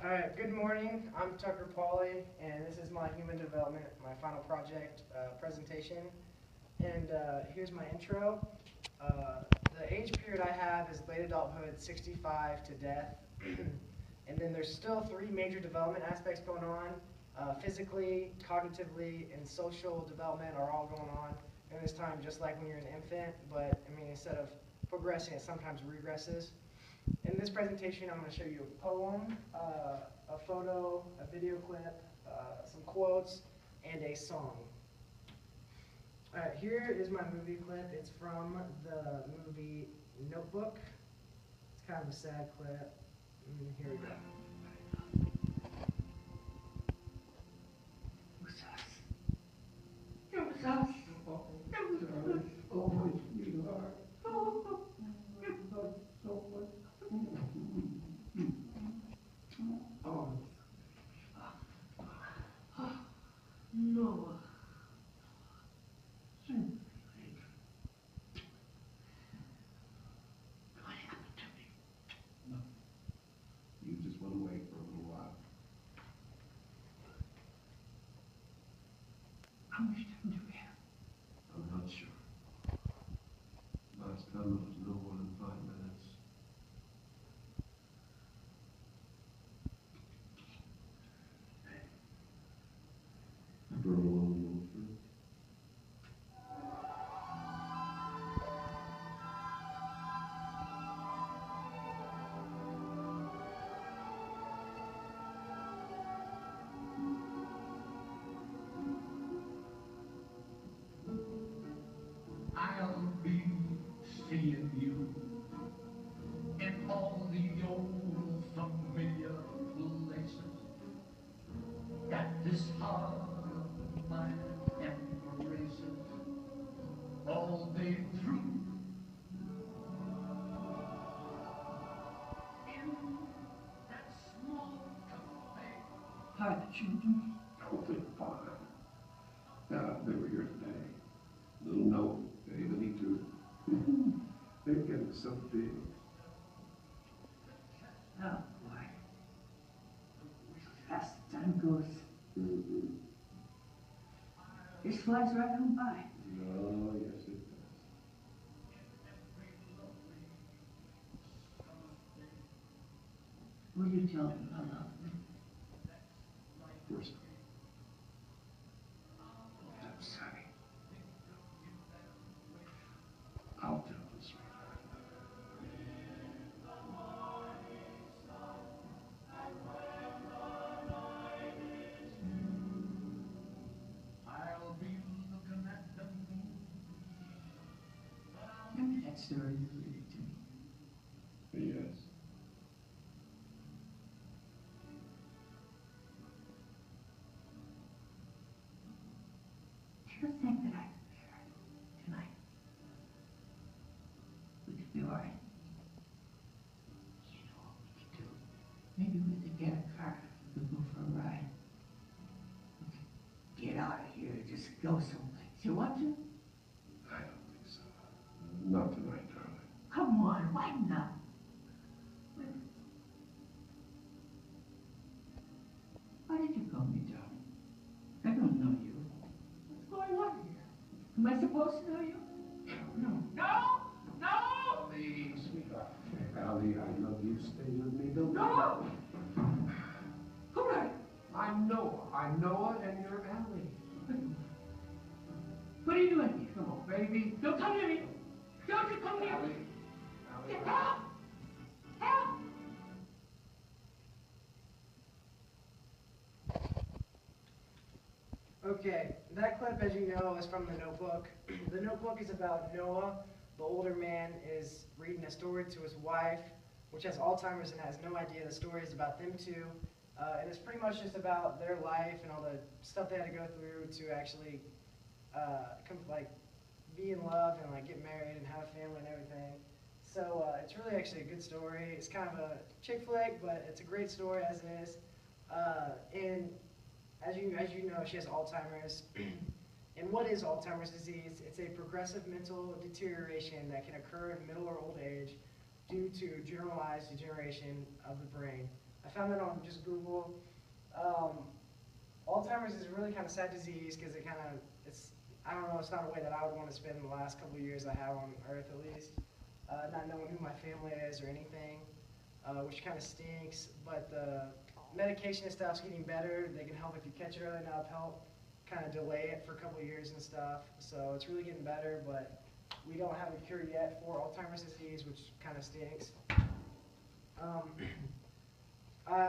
All right, good morning. I'm Tucker Pauly, and this is my human development, my final project presentation. And here's my intro. The age period I have is late adulthood, 65 to death. And then there's still three major development aspects going on. Physically, cognitively, and social development are all going on in this time, just like when you're an infant. But I mean, instead of progressing, it sometimes regresses. In this presentation, I'm going to show you a poem, a photo, a video clip, some quotes, and a song. All right, here is my movie clip. It's from the movie Notebook. It's kind of a sad clip. Here we go. Noah. What happened to me? No. You just went away for a little while. How much time do we have? I'm not sure. Last time it was no more than 5 minutes. Ever alone, old friend? I'll be seeing you in all the old familiar places that this heart of mine embraces all day through. In that small cafe. How are the children? Oh, they're fine. They were here today. Little Noah, Ebony too. They're getting so big. Oh boy. Fast the time goes. This flies right on by. Oh, yes, it does. Will you tell them I love them? Of course not. I'm sorry. I'll tell them, sweetheart. I'll be looking at the moon. Remember that story you read it to me? Yes. Do you think that I could bear it tonight? We could be alright. You know what we could do? Maybe we could get a car. We could go for a ride. We could get out of here and just go someplace. You want to? I don't think so. Not tonight, darling. Come on, why not? Why did you call me darling? I don't know you. What's going on here? Am I supposed to know you? No. No! No! Please, sweetheart. Allie, I love you. Stay with me. Don't No! Who are you? I'm Noah. I'm Noah, and you're Allie. What are you doing here? Come on, baby. Don't come near me. Don't you come near me. Allie. Help! Help! Okay, that clip, as you know, is from The Notebook. The Notebook is about Noah. The older man is reading a story to his wife, which has Alzheimer's and has no idea the story is about them two. And it's pretty much just about their life and all the stuff they had to go through to actually be in love and like get married and have a family and everything. So it's really actually a good story. It's kind of a chick flick, but it's a great story as it is. And as you know, she has Alzheimer's. And what is Alzheimer's disease? It's a progressive mental deterioration that can occur in middle or old age due to generalized degeneration of the brain. I found that on just Google. Alzheimer's is a really kind of sad disease because I don't know, it's not a way that I would want to spend the last couple of years I have on Earth at least. Not knowing who my family is or anything, which kind of stinks, but the medication and stuff's getting better. They can help if you catch it early enough, help kind of delay it for a couple of years and stuff. So it's really getting better, but we don't have a cure yet for Alzheimer's disease, which kind of stinks.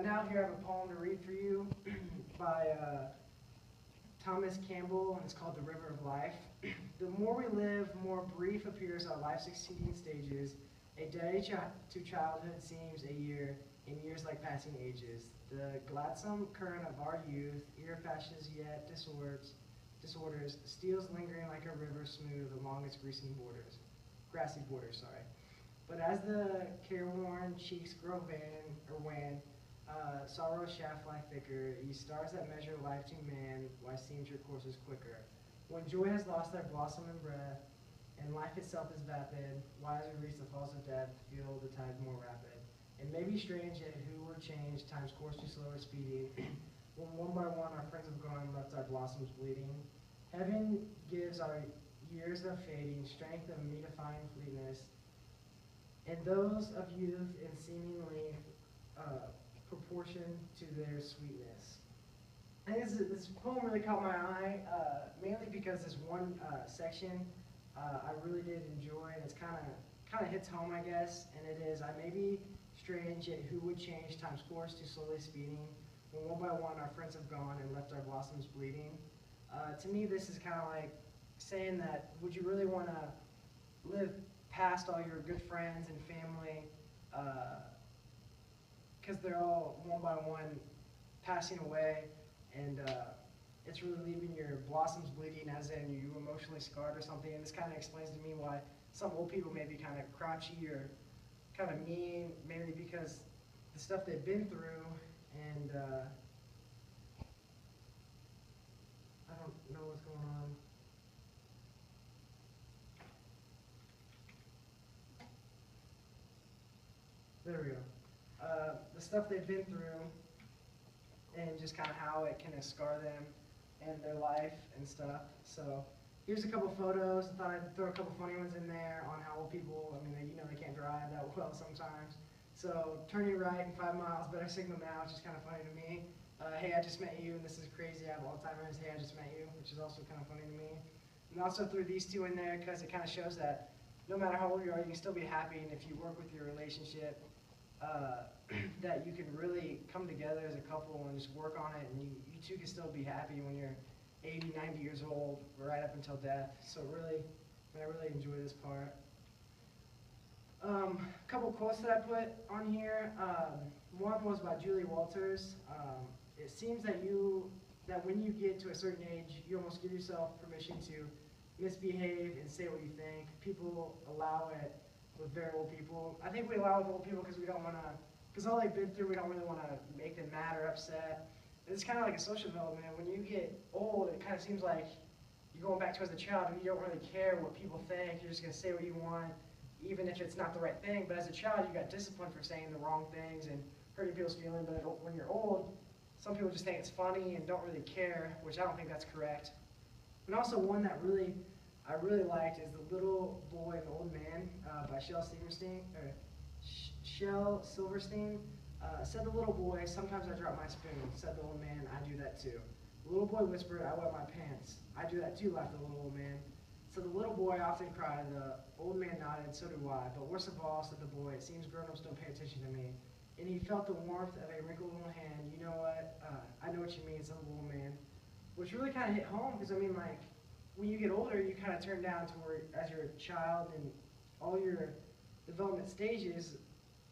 Now here I have a poem to read for you by Thomas Campbell, and it's called The River of Life. The more we live, more brief appears our life's succeeding stages. A day to childhood seems a year, and years like passing ages. The gladsome current of our youth, irrefashes yet disorders, steals lingering like a river smooth along its grassy borders. But as the careworn cheeks grow wan, sorrow shaft fly thicker, ye stars that measure life to man, why seems your courses quicker? When joy has lost their blossom and breath, and life itself is vapid, why as we reach the falls of death, feel the tides more rapid? It may be strange yet who were changed, time's course too slow or speeding, when one by one our friends have gone and left our blossoms bleeding. Heaven gives our years of fading, strength of meatifying fleetness, and those of youth in seemingly proportion to their sweetness. I think this poem really caught my eye, mainly because this one section I really did enjoy, and it's kind of hits home, I guess, and it is, I may be strange, yet who would change time's course too slowly speeding, when one by one our friends have gone and left our blossoms bleeding. To me, this is kind of like saying that, would you really want to live past all your good friends and family, because they're all one by one passing away, and it's really leaving your blossoms bleeding, as in you emotionally scarred or something. And this kind of explains to me why some old people may be kind of grouchy or kind of mean, mainly because the stuff they've been through, and I don't know what's going on. There we go. The stuff they've been through, and just kind of how it can scar them and their life and stuff. So here's a couple photos. I thought I'd throw a couple funny ones in there on how old people, I mean, they can't drive that well sometimes. So turning right in 5 miles, better signal now, which is kind of funny to me. Hey, I just met you, and this is crazy. I have Alzheimer's. Hey, I just met you, which is also kind of funny to me. And also threw these two in there because it kind of shows that no matter how old you are, you can still be happy, and if you work with your relationship, that you can really come together as a couple and just work on it, and you two can still be happy when you're 80, 90 years old, right up until death. So I really enjoy this part. A couple quotes that I put on here. One was by Julie Walters. It seems that when you get to a certain age, you almost give yourself permission to misbehave and say what you think. People allow it with very old people. I think we allow it with old people because we don't want to, because all they've been through, we don't really want to make them mad or upset. It's kind of like a social development. When you get old, it kind of seems like you're going back to as a child, and you don't really care what people think. You're just going to say what you want, even if it's not the right thing. But as a child, you got disciplined for saying the wrong things and hurting people's feelings. But when you're old, some people just think it's funny and don't really care, which I don't think that's correct. And also one that I really liked is The Little Boy and the Old Man by Shel Silverstein. Said the little boy, sometimes I drop my spoon. Said the old man, I do that too. The little boy whispered, I wet my pants. I do that too, laughed the little old man. So the little boy often cried. The old man nodded, so do I. But worst of all, said the boy, it seems grown-ups don't pay attention to me. And he felt the warmth of a wrinkled little hand. You know what? I know what you mean, said the little man. Which really kind of hit home, because I mean, like, when you get older, you kind of turn down to where, as you're a child, and all your development stages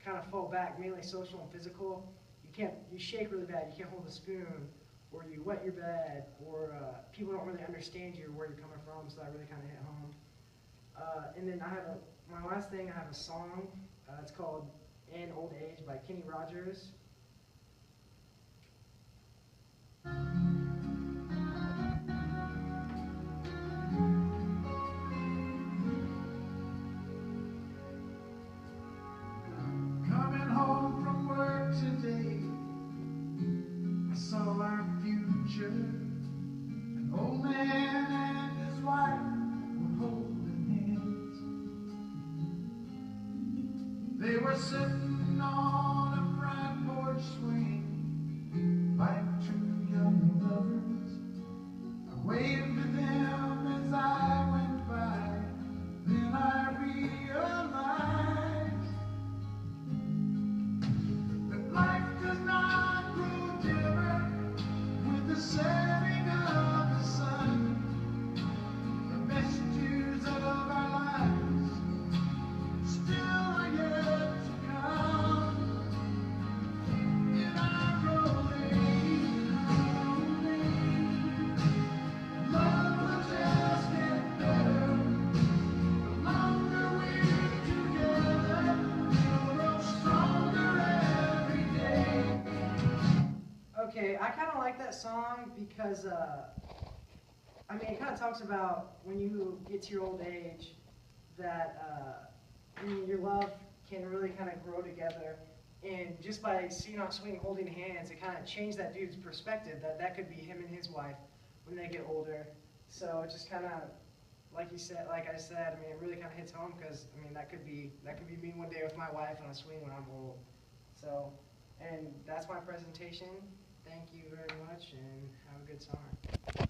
kind of fall back, mainly social and physical. You shake really bad, you can't hold a spoon, or you wet your bed, or people don't really understand you or where you're coming from, so that really kind of hit home. And then my last thing, I have a song. It's called In Old Age by Kenny Rogers. Coming home from work today, sitting on a front porch swing, like two young lovers. I waved to them as I went by, then I realized that life does not grow dimmer with the setting of the sun. The messengers of our lives still are yet to come. In our rolling, love will just get better. The longer we're together, we'll grow stronger every day. Okay, I kind of like that song because, I mean, it kind of talks about when you get to your old age that I mean, your love can really kind of grow together. And just by seeing on swing holding hands, it kind of changed that dude's perspective that that could be him and his wife when they get older. So it just kind of, like you said, like I said, I mean, it really kind of hits home because, I mean, that could be me one day with my wife on a swing when I'm old. So, and that's my presentation. Thank you very much, and have a good summer.